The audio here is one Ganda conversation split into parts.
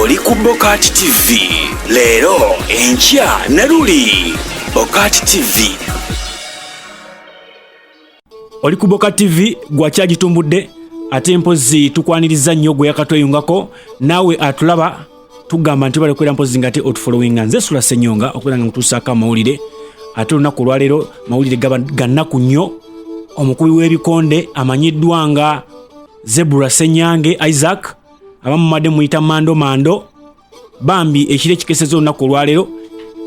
oli ku BOCAT TV. Leero enkya ne luli BOCAT TV. Oli ku BOCAT TV gwakyagitumbudde ate mpozi tukwaniriza nnyo gwe yakatweyungako nawe atulaba tugamba nti bali kwera mpozi ngate otufollowinga nze SULA SSENYONGA okubeera nga mutuusaako amawulire ate olunaku olwaleero mawulire ga nnaku nnyo. Omukubi w'Ebikonde amanyiddwa nga Zebra Senyange Isaac abamumadde muyita mando bambi ekire kikeseza olunaku olwaleero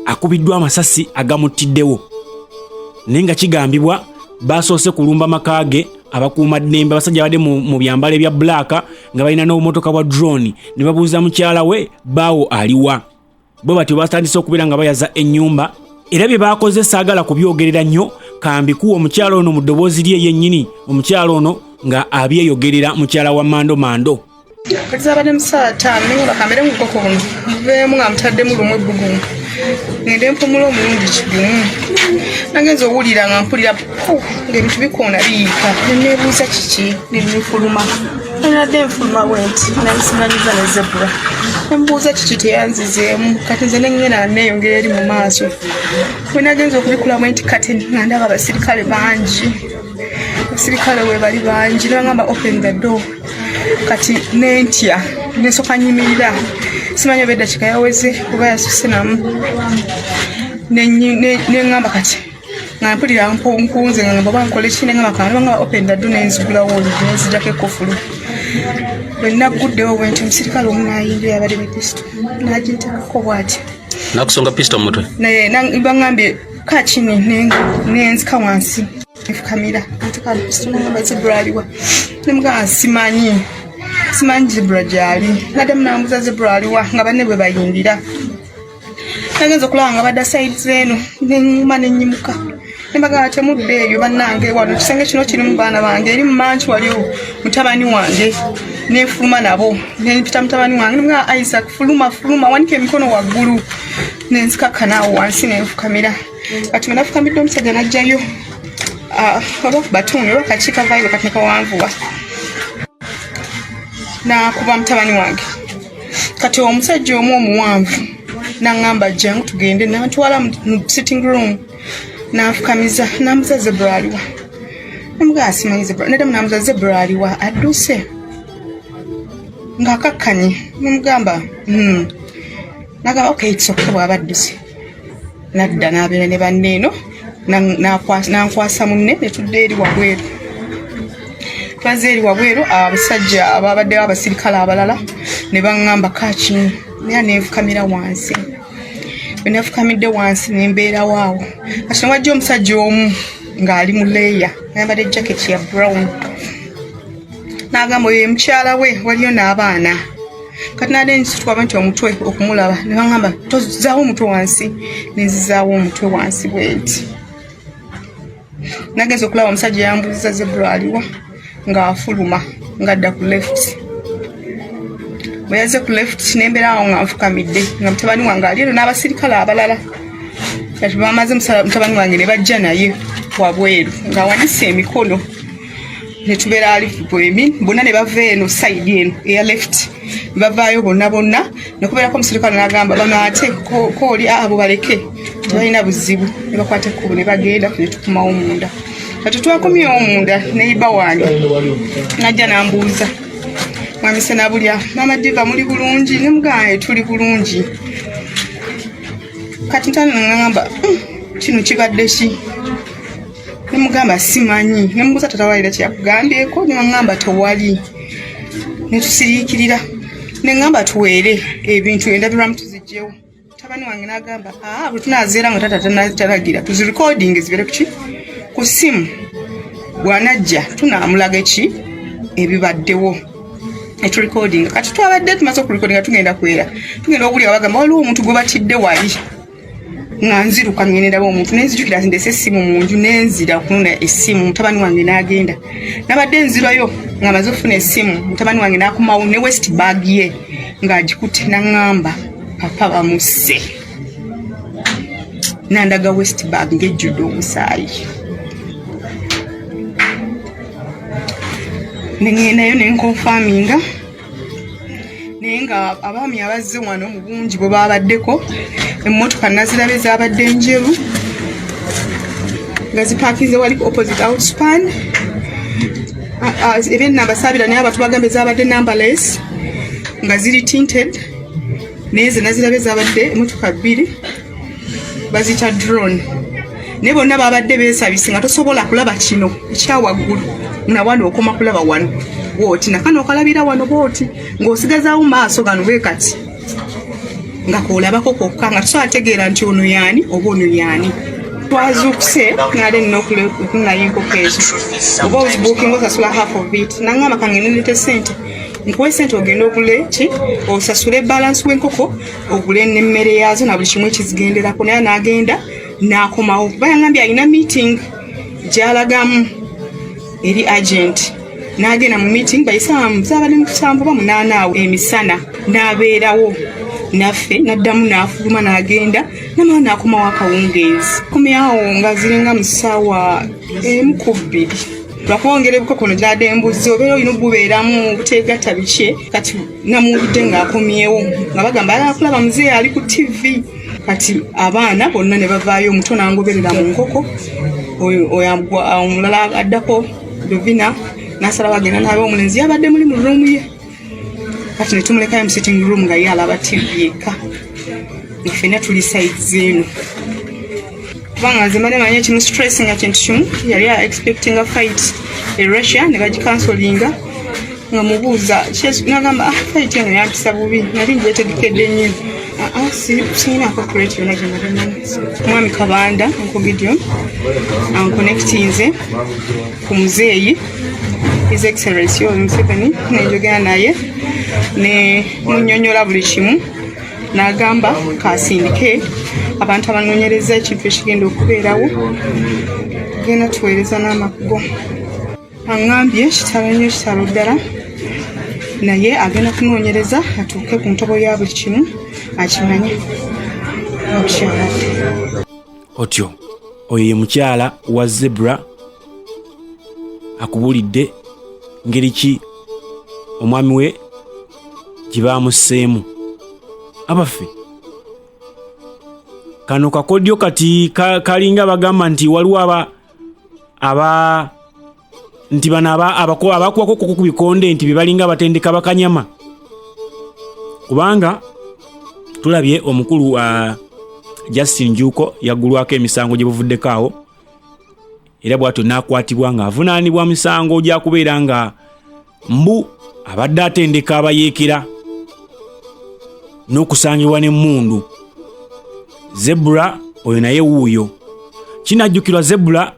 akubiddwa amasasi agamutiddewo naye nga kigambibwa basoose kulumba makaage abakuuma ddembe abasajja badde mu byambalo ebya blaaka nga balina n'obumotoka bwa drone ne babuuza mukyala we baawo aliwa bwe batyo batandise okubeera nga bayaza ennyumba era bye baakoze saagala kubyogerera nnyo kambikuwa omukyala ono mu ddoboozi lye yennyini omukyala ono nga abyeyogerera mukyala wa mando Kati musata ningo bakamere mu koko buno muveemu nga mutadde mu lumwe bbugumu ngende mpumulo omulundi kidumu nagenza owulira nga mpulira ng'ebintu bikoona biyiika neneebuuza kiki nenefuluma nadde nfuluma bwenti nansimanyiza ne Zebra nembuuza kiki teyanzizeemu kati nze nengenda neeyongera eri mu maaso bwe nagenza okubikula bwenti kati nga ndaba abasirikale bangi abasirikale we bali bangi nebagamba open the door kati nentya nesoka nyimirira simanyi oba eddakiika yaweze kuba yasuse namu neŋŋamba kati nga mpulira nkunze nga ngamba oba nkole ki neŋŋamba kana banga open the door nenzigulawo oluggi nenzijjako ekkofulu bwe nagguddewo bwe nti omusirikale omu nayimbira yabadde bepisto nagintekako bw'ati nakusonga pisto mu mutwe baŋŋambye kakini nenzika wansi nefukamira ntekala pisto naŋŋamba Zebra aliwa nemugamba simanyi Zebra gyali nadde munambuza Zebra aliwa nga banne bwe bayimbira nagenza okulaba nga badda sides eno neŋŋuma nennyimuka nembagamba temudde eyo bannange wano ekisenge kino kirimu baana bange eri mumanki waliwo mutabani wange nefuluma nabo nempita mutabani wange nemugamba Isaac fuluma wanika emikono waggulu nenzikakanaawo wansi nenfukamira kati bwe nafukamidde omusajja najjayo oba kubatuni oba kakiika vairo kati nekawanvuwa nakuba mutabani wange kati omusajja omu omuwanvu naŋŋamba jangu tugende nantwala mu sitting room nanfukamiza nambuza Zebra aliwa nemugamba simanyi Zebra nedda munamuza Zebra aliwa adduse ng'akakkanye nemugamba nagamba okay it's okay bw'aba adduse nadda n'abeera ne banneeno nankwasa munne netudde eri wabweru twaze eri wabweru abasajja ababaddewo abasirikale abalala ne baŋŋamba kakini naye nenfukamira wansi bwe nafukamidde wansi nembeerawo awo kati wajja omusajja omu ng'ali mu leeya ayambadde jaketi ya brown n'agamba oyo mukyala we waliyo n'abaana kati nadde nsitwaba nti omutwe okumulaba ne baŋŋamba tozaawo omutwe wansi nenzizaawo omutwe wansi bwenti nagenza okulaba omusajja yambuuza Zebra aliwa ng'afuluma ng'adda ku left bwe yazze ku left nembeerawo nga nfukamidde nga mutabani wange ali eno n'abasirikale abalala kati bamaze mutabani wange ne bajja naye wabweru ng'awanise emikono ne tubeera ali bwemi bonna ne bava eno sayidi eno eya left ne bavaayo bonna nekubeerako omusirikale n'agamba bano ate kooli abo baleke tebalina buzibu ne bakwata ekkubo ne bagenda ne tukumawo munda kati twakomyewo munda neyiba wange najja nambuuza mwamisa nabulya mama Diva muli bulungi nemugamba tuli bulungi kati ntanaŋŋamba kino kibadde ki nemugamba simanyi nemubuuza tatawalira kyakugambyeko nebaŋŋamba tewali netusiriikirira neŋŋamba tuweere ebintu endabirwamu tuzigyewo mutabani wange n'agamba bwe tunazeera nga tata talagira tuzirekodingi zibeere kuki ku ssimu bw'anajja tunaamulaga eki ebibaddewo eturekodinga kati twabadde tumaze okurekodinga tugenda kwera tugenda obulya bagamba waliwo omuntu gwe batidde wali nga nziruka ngenda ndaba omuntu nenzijukira nti ndese essimu mu nju nenzira okunona essimu mutabani wange n'agenda nabadde nzirayo nga maze okufuna essimu mutabani wange n'akomawo ne west bag ye ng'agikutte n'aŋŋamba papa bamusse nandaga west bag ng'ejjudde omusaayi nengenayo nenkonfaminga naye nga abaami abazze wano mu bungi bwe babaddeko emmotoka nazirabe zabadde enjeru nga zipakinze wali opposite outspan era enamba naye abantu bagambe zabadde numberless nga ziri tinted naye ze nazirabe zabadde emmotoka 2 bazita drone naye bonna babadde beesabise nga tosobola kulaba kino ekyawaggulu nawano okoma kulaba wano bwoti nakano okalabira wano bwoti ng'osigazaawo maaso gano bwe kati nga koolabako kokka nga tusategeera nti ono yaani oba ono yaani twazuukuse nale nina okunayinkoko ezo oba ozibuukinga osasula half of it naŋŋamba kangenenete sente nkuwe sente ogenda ogule ki osasule balance w'enkoko ogule n'emmere yaazo na buli kimu ekizigenderako naye n'agenda n'akomawo kuba yangambye alina meeting gy'alagamu eri agent n'agenda mu meeting bayisaamu zabadde mu 7 oba 8 awo emisana n'abeerawo naffe n'addamu n'afuluma n'agenda namala n'akomawo akawungeezi komyawo nga ziringa mu ssaawa 1:2 lwakwongera ebikoko no gyadde embuzi obeera olina obubeeramu buteegatta biki kati namuwulidde ng'akomyewo nga bagamba alakulaba muzeeyi ali ku TV kati abaana bonna ne bavaayo omuto n'angoberera mu nkoko omulala addako Dovina n'asala bagenda nabe omulenzi yabadde muli mu room ye kati ne tumulekayo mu sitting room nga ye alaba TV yekka nga ffenna tuli sides eno kubanga nze mbadde manya ekimu stress nga kintu kimu yali expecting a fight e Russia ne bagikansolinga nga mubuuza nagamba fight eno yampisa bubi nali ngyetegekedde nnyo sirinaako kureti yona gyenabenana mwami Kabanda Uncle Gideon anconnectinze ku muzeeyi His Excellency Museveni nenjogera naye ne munnyonnyola buli kimu n'agamba kasindike abantu abanoonyereza ekintu ekigenda okubeerawo genda tuweereza n'amakubo aŋŋambye kitalo nnyo kitalo ddala naye agenda kunoonyereza atuuke ku ntobo ya buli kimu akimanye omukyala otyo oyo ye mukyala wa Zebra akubulidde ngeri ki omwami we gye baamusseemu abaffe kano kakodyo kati kalinga bagamba nti waliwo nti bano abakuwako ku bikonde nti bebalinga batendeka bakanyama kubanga tulabye omukulu wa Justin Juko yaggulwako emisango gye buvuddeko awo era bw'atyo n'akwatibwa ng'avunaanibwa misango gya kubeera nga mbu abadde atendeka abayeekera n'okusangibwa n'emmundu. Zebra oyo naye wuuyo kinajjukirwa Zebra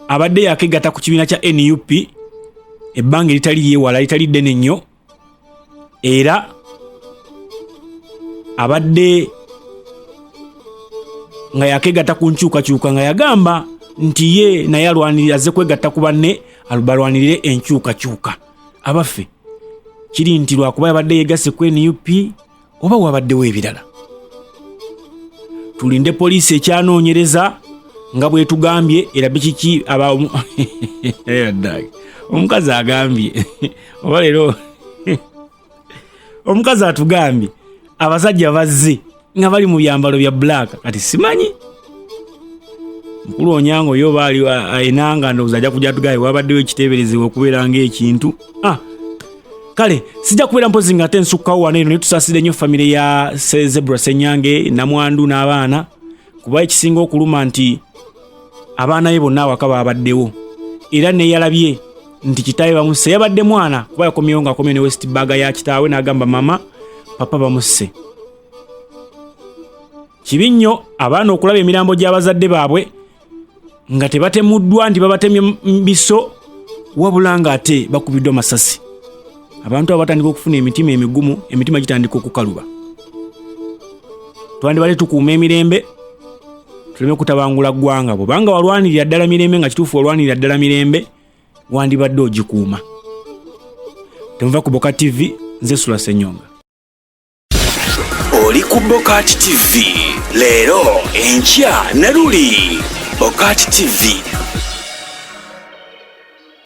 abadde yakegatta ku kibiina kya NUP ebbanga eritali lyewala litali ddene nnyo era abadde nga yakegatta ku nkyukakyuka nga yagamba nti ye naye alwanirira azze kwegatta ku banne balwanirire enkyukakyuka. Abaffe kiri nti lwakuba yabadde yegasse ku NUP oba wabaddewo ebirala. Tulinde poliisi ekyanoonyereza nga bwe tugambye erabe kiki omukazi agambye oba leero omukazi atugambye abasajja bazze nga bali mu byambalo bya black kati simanyi mukulu Onyango yo baali enanga ndowooza ajja kujja tugaye wabaddewo ekiteeberezebwa okubeera ng'ekintu kale sijja kubeera mpozi nga ate nsukkawo wano eno ne tusaasire nnyo famire ya Zebra Ssenyange Namwandu n'abaana kuba ekisinga okuluma nti abaana ye bonna awaka baabaddewo era ne yalabye nti kitaawe bamusse yabadde mwana kuba yakomyewo ng'akomye ne Westburg ya kitaawe n'agamba mama papa bamusse. Kibi nnyo abaana okulaba emirambo gy'abazadde baabwe nga tebatemuddwa nti babatemye mbiso wabula ng'ate bakubiddwa masasi. Abantu abatandika okufuna emitima emigumu, emitima gitandika okukaluba. Twandibale tukuuma emirembe tuleme kutabangula ggwanga bw'obanga walwanirira ddala mirembe nga kituufu walwanirira ddala mirembe wandibadde ogikuuma. Temuva ku BOCAT TV, nze SULA SSENYONGA. Oli ku BOCAT TV leero enkya ne luli BOCAT TV.